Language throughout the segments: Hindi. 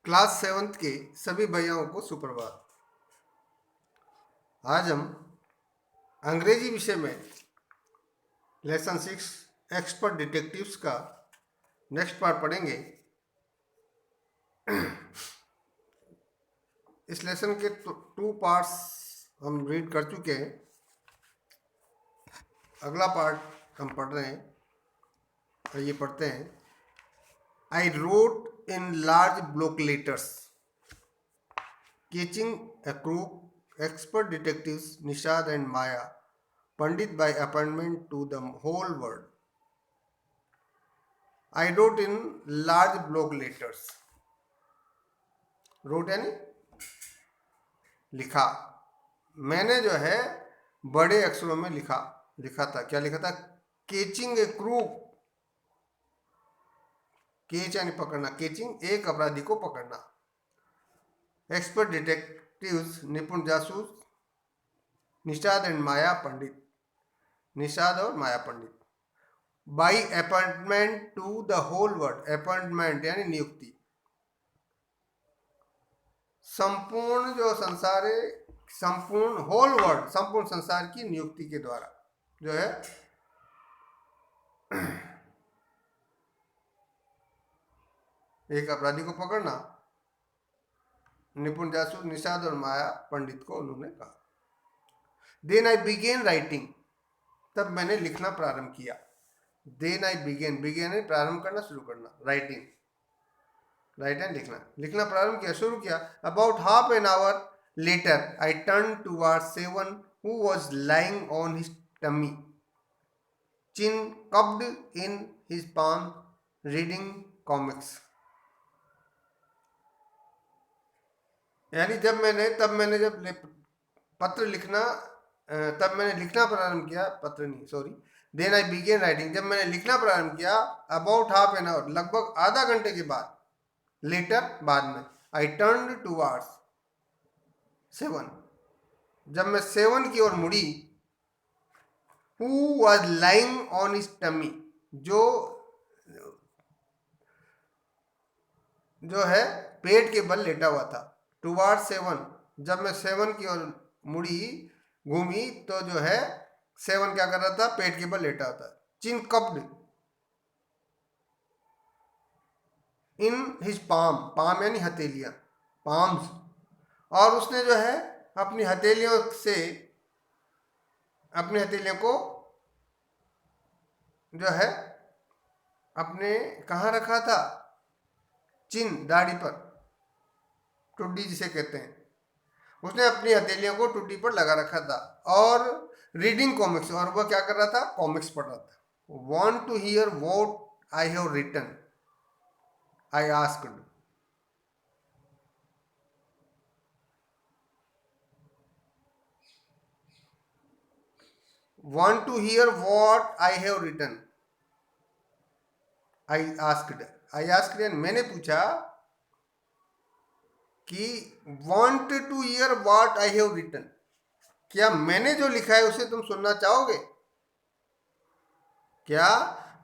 क्लास 7th के सभी भैयाओं को सुप्रभात। आज हम अंग्रेजी विषय में लेसन 6 एक्सपर्ट डिटेक्टिव्स का नेक्स्ट पार्ट पढ़ेंगे। इस लेसन के 2 पार्ट्स हम रीड कर चुके हैं। अगला पार्ट हम पढ़ रहे हैं और ये पढ़ते हैं। I wrote in large block letters catching a crook, expert detectives Nishad and Maya, Pandit by appointment to the whole world. I wrote in large block letters. Wrote यानी लिखा। मैंने जो है बड़े अक्षरों में लिखा था। क्या लिखा था? केचिंग ए क्रूक। केच यानी पकड़ना, केचिंग एक अपराधी को पकड़ना। एक्सपर्ट डिटेक्टिव्स निपुण जासूस निषाद एंड माया पंडित, निषाद और Maya Pandit. By appointment to the whole world, appointment यानी नियुक्ति। संपूर्ण जो संसार है, संपूर्ण होल वर्ल्ड, संपूर्ण संसार की नियुक्ति के द्वारा जो है एक अपराधी को पकड़ना। निपुण जासूस निषाद और माया पंडित को उन्होंने कहा। देन आई बिगेन राइटिंग, तब मैंने लिखना प्रारंभ किया। देन आई बिगेन, बिगेन प्रारंभ करना, शुरू करना। राइटिंग, राइट एंड लिखना प्रारंभ किया, शुरू किया। About half an hour later I turn toward seven who was lying on his tummy, chin cupped in his palm, reading comics. यानी जब मैंने लिखना प्रारंभ किया, पत्र नहीं sorry, then I began writing, जब मैंने लिखना प्रारंभ किया। अबाउट हाफ एन आवर, लगभग आधा घंटे के बाद, लेटर बाद में, आई टर्न टुवर्ड्स सेवन, जब मैं सेवन की ओर मुड़ी। Who was lying on his tummy, जो है पेट के बल लेटा हुआ था। टुवर्ड सेवन, जब मैं सेवन की ओर मुड़ी, घूमी, तो जो है सेवन क्या कर रहा था? पेट के बल लेटा हुआ था। चिन cupped in his palm, palm यानी हथेलियां, पाम्स। और उसने जो है अपनी हथेलियों को जो है अपने कहाँ रखा था? चिन, दाढ़ी पर, टुड्डी जिसे कहते हैं। उसने अपनी हथेलियों को टुड्डी पर लगा रखा था और रीडिंग कॉमिक्स, और वह क्या कर रहा था? कॉमिक्स पढ़ रहा था। Want to hear what I have written, I asked. Want to hear what I have written, I asked. I asked यानी मैंने पूछा कि want to hear what I have written, क्या मैंने जो लिखा है उसे तुम सुनना चाहोगे? क्या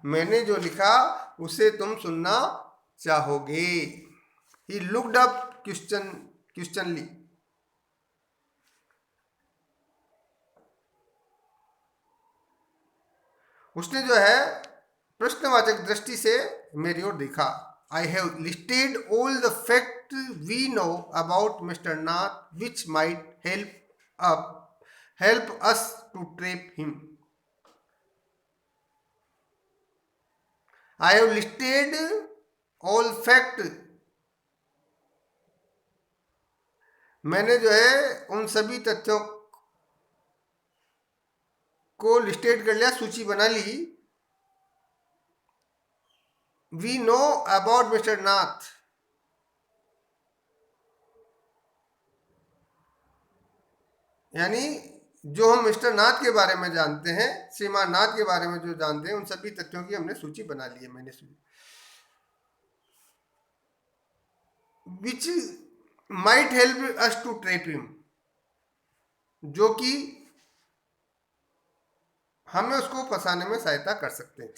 मैंने जो लिखा उसे तुम सुनना चाहोगे? He looked up questioningly. उसने जो है प्रश्नवाचक दृष्टि से मेरी ओर देखा। I have listed all the fact we know about mister Nath which might help us to trap him. I have listed all fact, मैंने जो है उन सभी तथ्यों को लिस्टेड कर लिया, सूची बना ली। वी नो अबाउट मिस्टर नाथ, यानी जो हम मिस्टर नाथ के बारे में जानते हैं, श्रीमान नाथ के बारे में जो जानते हैं, उन सभी तथ्यों की हमने सूची बना ली है। मैंने which might help us to trap him, जो कि हमें उसको फंसाने में सहायता कर सकते हैं।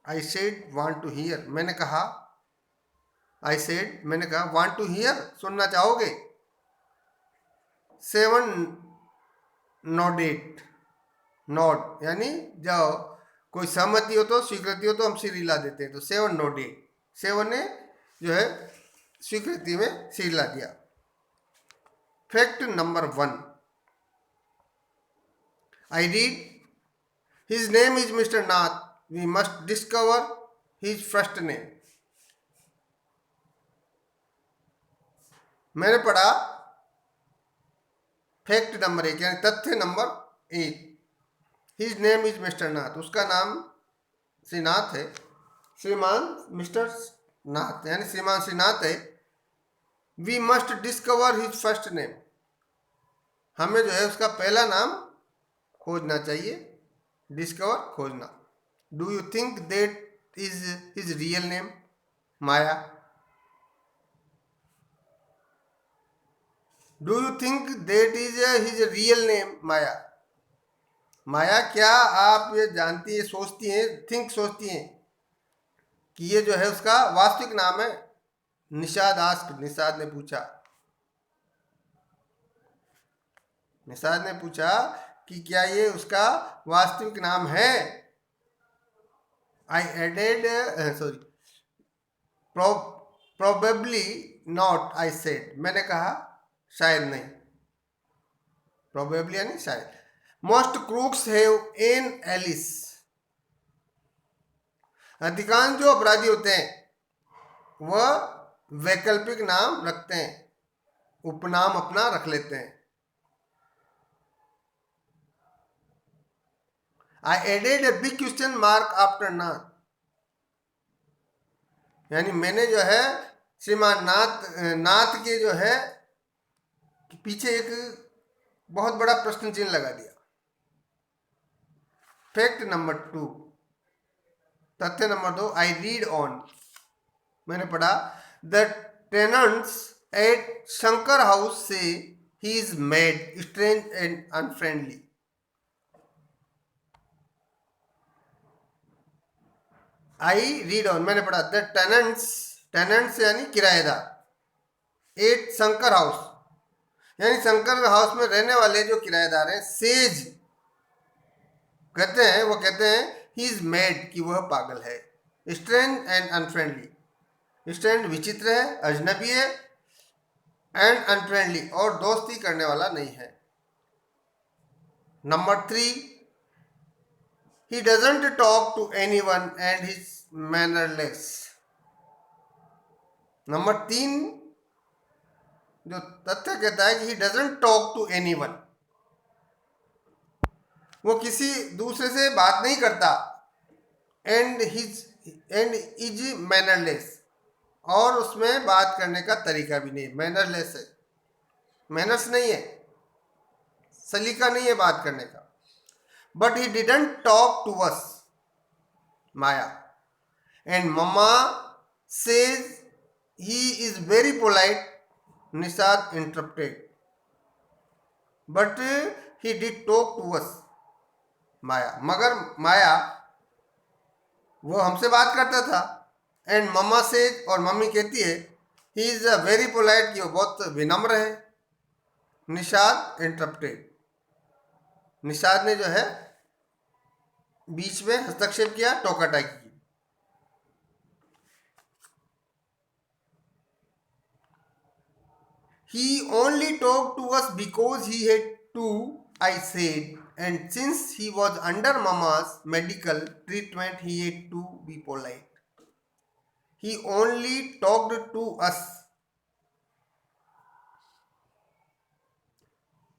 I said want to hear, मैंने कहा आई सेड, मैंने कहा, वांट टू हियर, सुनना चाहोगे? 7 नोडेड, नोड यानी जाओ, कोई सहमति हो तो, स्वीकृति हो तो हम सिर हिला देते हैं, तो 7 नोडेड, 7 ने जो है स्वीकृति में सिर हिला दिया। Fact number 1, I read, his name is mister Nath, we must discover his first name. मैंने पढ़ा फैक्ट नंबर 1 यानी तथ्य number 1, his name is mister Nath, उसका नाम श्रीनाथ है, श्रीमान मिस्टर नाथ यानी श्रीमान श्रीनाथ है। We must discover his first name, हमें जो है उसका पहला नाम खोजना चाहिए, डिस्कवर खोजना। Do you think that is his real name Maya? Do you think that is his real name Maya? Maya, क्या आप ये जानती है, सोचती हैं, थिंक सोचती हैं कि ये जो है उसका वास्तविक नाम है? निषाद आस्क्ड, निषाद ने पूछा, निषाद ने पूछा कि क्या ये उसका वास्तविक नाम है? I added, sorry, probably not, I said, मैंने कहा शायद नहीं, प्रोबेबली यानी शायद। Most crooks have an alias, अधिकांश जो अपराधी होते हैं वह वैकल्पिक नाम रखते हैं, उपनाम अपना रख लेते हैं। I added a big question mark after Nath, यानी मैंने जो है श्रीमान नाथ के जो है पीछे एक बहुत बड़ा प्रश्न चिन्ह लगा दिया। फैक्ट नंबर 2, तथ्य नंबर 2, आई रीड ऑन, मैंने पढ़ा, the tenants at Shankar house say he is mad strange and unfriendly. I read on, मैंने पढ़ा, द टेनेंट्स यानी किराएदार, एट शंकर हाउस यानी शंकर हाउस में रहने वाले जो किराएदार हैं, सेज कहते हैं, वो कहते हैं ही इज मेड कि वह पागल है, स्ट्रेंज एंड अनफ्रेंडली, स्ट्रेंज विचित्र है, अजनबी है, एंड अनफ्रेंडली और दोस्ती करने वाला नहीं है। Number 3, he doesn't talk to anyone and he's mannerless। Number 3 जो तथ्य कहता है कि he doesn't talk to anyone, वो किसी दूसरे से बात नहीं करता, एंड इज मैनरलेस, और उसमें बात करने का तरीका भी नहीं, मैनरलेस है, मैनर्स नहीं है, सलीका नहीं है बात करने का। But he didn't talk to us Maya, and mamma says he is very polite, Nishad interrupted, but he did talk to us Maya, मगर माया वो हमसे बात करता था, एंड मम्मा सेज, और मम्मी कहती है, he is a very polite कि वो बहुत विनम्र है, निषाद इंटरप्टेड, निषाद ने जो है बीच में हस्तक्षेप किया, टोका टाकी की। He only talked to us because he had to, I said, and since he was under Mama's medical treatment, he had to be polite. He only talked to us.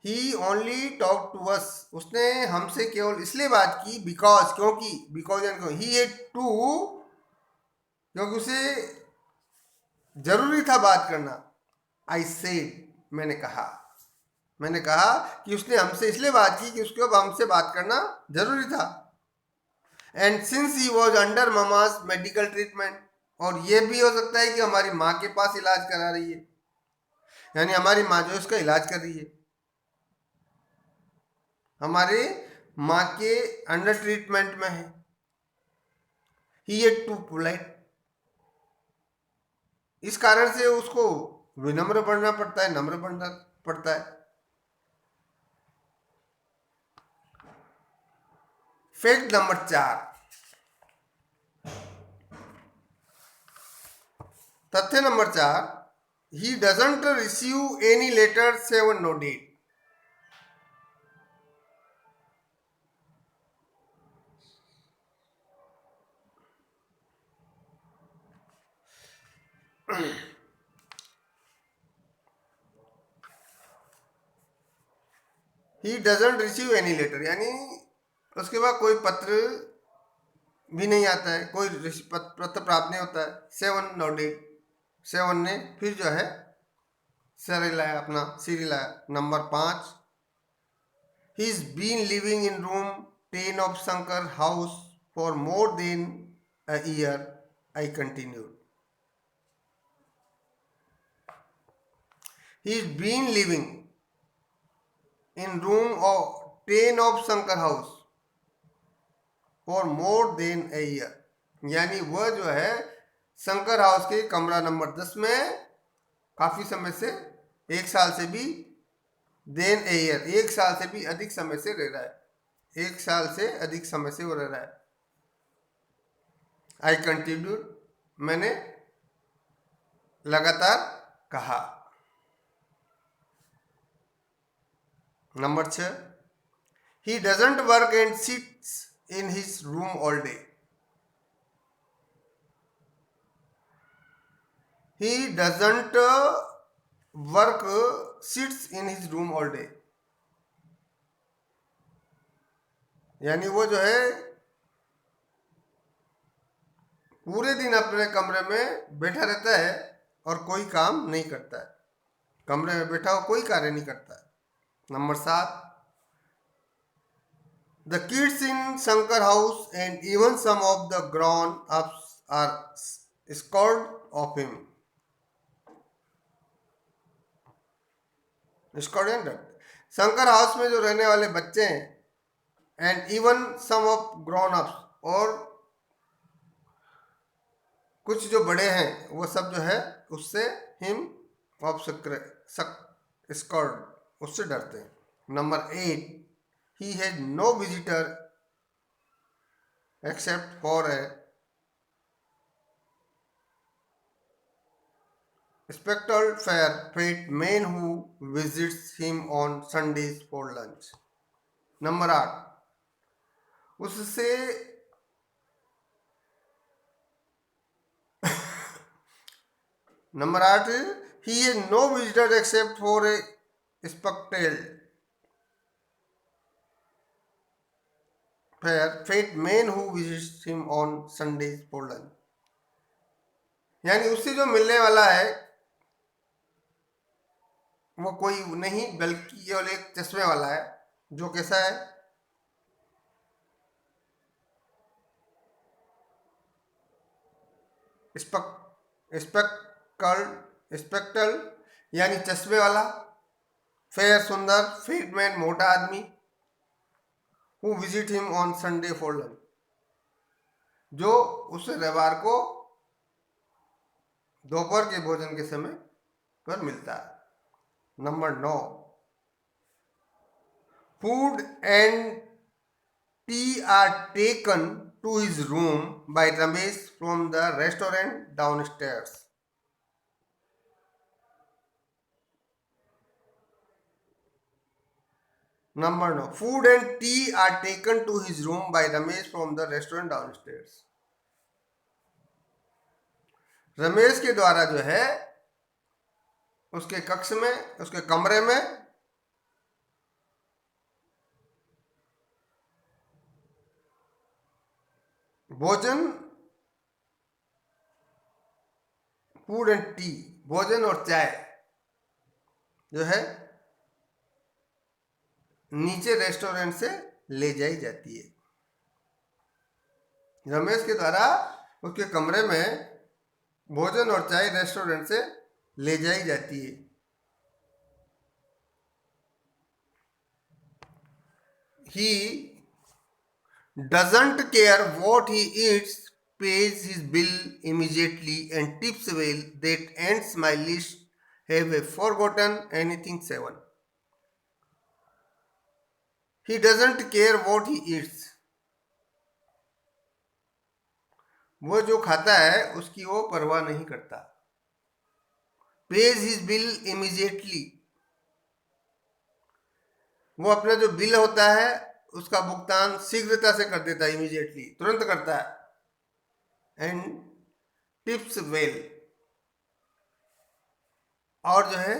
He only talked to us. उसने हमसे केवल इसलिए बात की because, क्योंकि, because and क्यों, he had to, क्योंकि उसे जरूरी था बात करना। I said, मैंने कहा कि उसने हमसे इसलिए बात की कि उसको अब हमसे बात करना जरूरी था। And since he was under mama's medical treatment, और ये भी हो सकता है कि हमारी माँ के पास इलाज करा रही है, यानी हमारी माँ जो है उसका इलाज कर रही है, हमारी माँ के अंडर ट्रीटमेंट में है। ही हैड टू पोलाइट, इस कारण से उसको विनम्र बनना पड़ता है, नम्र बनना पड़ता है। फैक्ट नंबर 4, तथ्य number 4, he doesn't receive any letter 7 no date. He doesn't receive any letter, यानी उसके बाद कोई पत्र भी नहीं आता है, कोई पत्र प्राप्त नहीं होता है। 7 नो डेट, 7 ने फिर जो है सर लाया, अपना सीरी लाया। Number 5, he's been living in room 10 of Shankar house for more than a year. I continued. He's been living in room of 10 of Shankar house for more than a year. यानी वह जो है शंकर हाउस के कमरा नंबर 10 में काफी समय से, 1 साल से भी, देन ए ईयर, 1 साल से भी अधिक समय से रह रहा है। 1 साल से अधिक समय से वो रह रहा है। आई कंटिन्यूड, मैंने लगातार कहा। Number 6, he doesn't work and sits in his room all day. He doesn't work sits in his room all day, यानी वो जो है पूरे दिन अपने कमरे में बैठा रहता है और कोई काम नहीं करता है। कमरे में बैठा हो, कोई कार्य नहीं करता है। Number 7, the kids in Shankar house and even some of the grown ups are scared of him. Shankar house में जो रहने वाले बच्चे हैं, and even some of grown ups, और कुछ जो बड़े हैं वो सब जो है उससे हिम ऑफ स्कॉर्ड, उससे डरते हैं। Number 8, he had no visitor except for a spectacled fair-fed man who visits him on Sundays for lunch. Number 8, उससे number 8, he had no visitor except for a spectacled fair-fed man who visits him on Sundays for lunch. यानी उससे जो मिलने वाला है वो कोई नहीं बल्कि केवल एक चश्मे वाला है, जो कैसा है, स्पेक्टल यानी चश्मे वाला, फेयर सुंदर, फिट मैन मोटा आदमी, who visit him on Sunday for lunch, जो उसे रविवार को दोपहर के भोजन के समय पर मिलता है। Number 9, food and tea are taken to his room by Ramesh from the restaurant downstairs. Number 9, food and tea are taken to his room by Ramesh from the restaurant downstairs. Ramesh के द्वारा जो है उसके कक्ष में, उसके कमरे में भोजन, फूड एंड टी, भोजन और चाय जो है नीचे रेस्टोरेंट से ले जाई जाती है। रमेश के द्वारा उसके कमरे में भोजन और चाय रेस्टोरेंट से ले जाई जाती है। He doesn't care what he eats pays his bill immediately and tips well. That ends my list. Have I forgotten anything? 7. He doesn't care what he eats. वो जो खाता है उसकी वो परवाह नहीं करता. Pays his bill immediately. वो अपना जो बिल होता है उसका भुगतान शीघ्रता से कर देता है, इमीडिएटली, तुरंत करता है. एंड टिप्स वेल, और जो है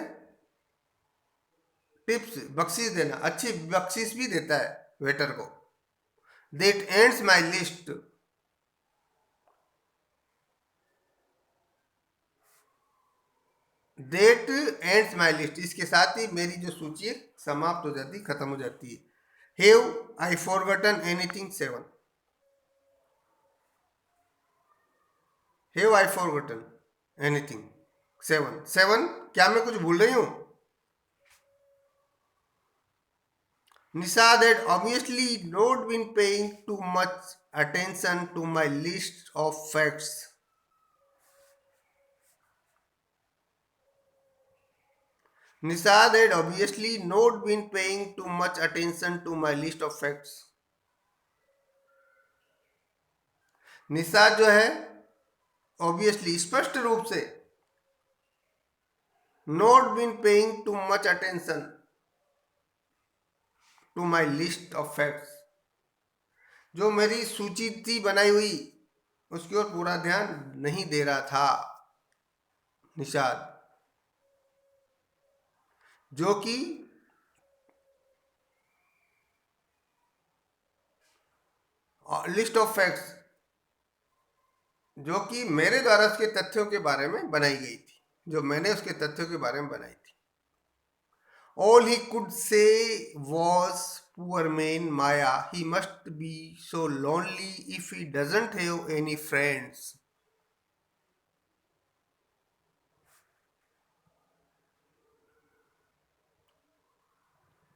टिप्स बख्शीश देना, अच्छी बख्शीश भी देता है वेटर को. That ends my list. That ends my list, इसके साथ ही मेरी जो सूची समाप्त हो जाती, खत्म हो जाती है. Have I forgotten anything? 7. Have I forgotten anything? 7. 7, क्या मैं कुछ भूल रही हूं? Nishad had obviously not been paying too much attention to my list of facts. Nishad had obviously not been paying too much attention to my list of facts. Nishad जो है ऑब्वियसली, स्पष्ट रूप से, not been paying too much attention to my list of facts, जो मेरी सूची थी बनाई हुई उसकी ओर पूरा ध्यान नहीं दे रहा था निषाद, जो कि लिस्ट ऑफ फैक्ट्स, जो कि मेरे द्वारा उसके तथ्यों के बारे में बनाई गई थी, जो मैंने उसके तथ्यों के बारे में बनाई थी. All he could say was, poor man Maya, he must be so lonely if he doesn't have any friends.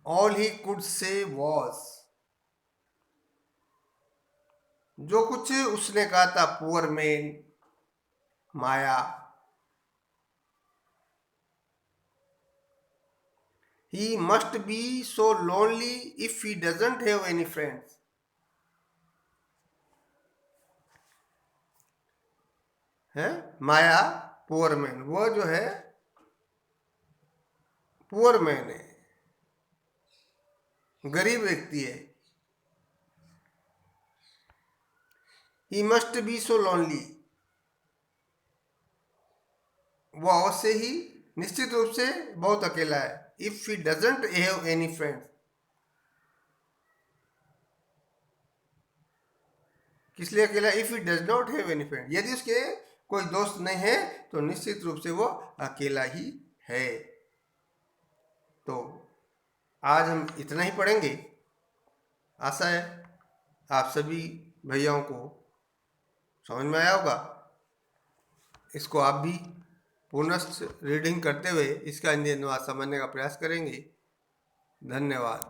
All he could say was, जो कुछ उसने कहा था, poor man Maya, he must be so lonely if he doesn't have any friends. है माया पुअर मैन, वो जो है पुअर मैन है, गरीब व्यक्ति है. He must be so lonely, वो अवश्य ही, निश्चित रूप से बहुत अकेला है. If he doesn't have any friends, किस लिए अकेला? If he does not have any friends, यदि उसके कोई दोस्त नहीं है तो निश्चित रूप से वो अकेला ही है. तो आज हम इतना ही पढ़ेंगे. आशा है आप सभी भैयाओं को समझ में आया होगा. इसको आप भी पुनः रीडिंग करते हुए इसका हिंदी अनुवाद समझने का प्रयास करेंगे. धन्यवाद.